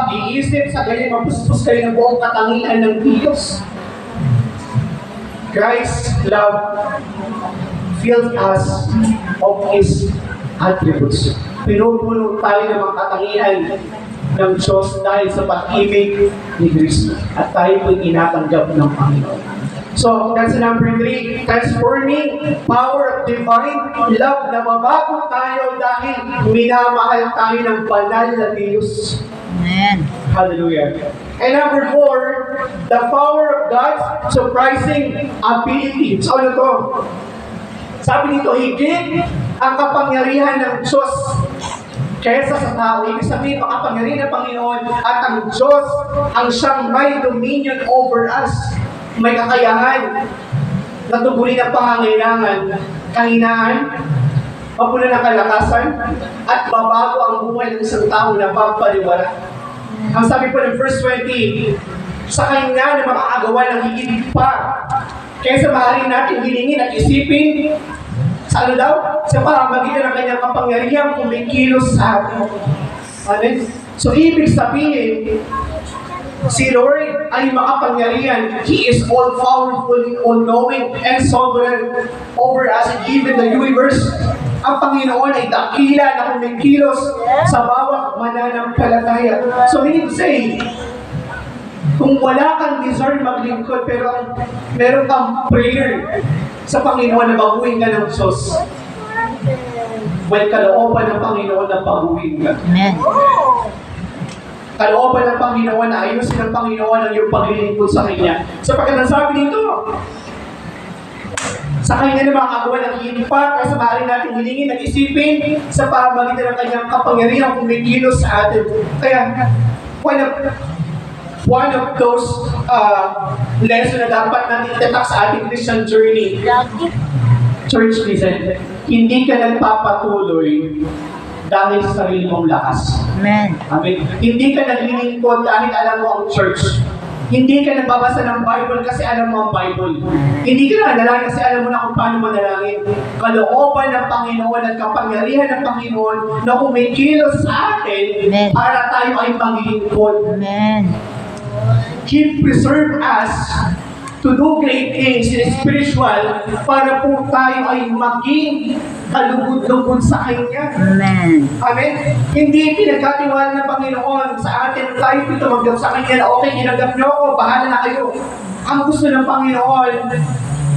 pag-iisip, sa ganyan mapuspos kayo ng buong katangian ng Diyos. Christ's love fills us of His attributes. Pinupuno tayo ng mga katangian ng Diyos dahil sa pag-ibig ni Kristo. At tayo po'y inatanggap ng Panginoon. So, that's number 3. Transforming power of divine love na mabago tayo dahil minamahal tayo ng banal na Diyos. Amen. Hallelujah. And number 4, the power of God's surprising ability. So, ano to? Sabi dito, higit ang kapangyarihan ng Diyos kaysa sa tao. Ibig sabihin, makapangyarihan ng Panginoon at ang Diyos ang siyang may dominion over us. May kakayahan na tubulin ang pangangailangan, kahinaan, mapuno ng kalakasan, at babago ang buhay ng isang tao na papaliwala. Ang sabi po ng verse 20, sa Kanya na makakagawa ng higit pa kaysa maaaring natin hilingin at isipin, sa ano daw? Sa pamamagitan ng Kanyang kapangyarihan kumikilos sa atin. Amen? So, ibig sabihin, si Lord ay makapangyarihan. He is all-powerful, all-knowing, and sovereign over us and even the universe. Ang Panginoon ay dakila na kumikilos sa bawat mananampalataya. So, meaning to say, kung wala kang desire maglingkod, pero meron kang prayer sa Panginoon na baguhin ka ng Diyos, well, kalooban ng Panginoon na baguhin ka. Amen. Kalooban ng Panginoon na ayusin ng Panginoon ang iyong paglilingkod sa Kanya. Sapagkat ang sabi dito, sa Kanya na makagawa ng higit pa kaysa maaari natin hilingin at isipin sa pamamagitan ng Kanyang kapangyarihan kumikilos sa atin. Kaya, one of those lessons na dapat natin itatak sa ating Christian journey. Church, listen, hindi ka nagpapatuloy dahil sa sarili mong lakas. Amen. Amen. Hindi ka naglilingkod dahil alam mo ang church. Hindi ka nagbabasa ng Bible kasi alam mo ang Bible. Hindi ka nanalangin kasi alam mo na kung paano manalangin. Kalooban ng Panginoon at kapangyarihan ng Panginoon na kumikilos sa atin. Amen. Para tayo ay maglingkod. Amen. He preserved us to do great things in spiritual para po tayo ay maging kalugod-lugod sa Kanya. Amen. Amen? Hindi pinagkatiwala ng Panginoon sa atin tayo tumanggap sa Kanya na okay, ginagap niyo ako, bahala na kayo. Ang gusto ng Panginoon,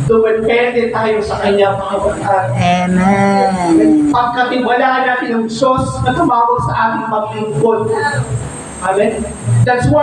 dumepende tayo sa Kanya, Panginoon. Amen. Pagkatiwalaan natin ang Diyos na tumawag sa ating maglingkod. Amen? That's why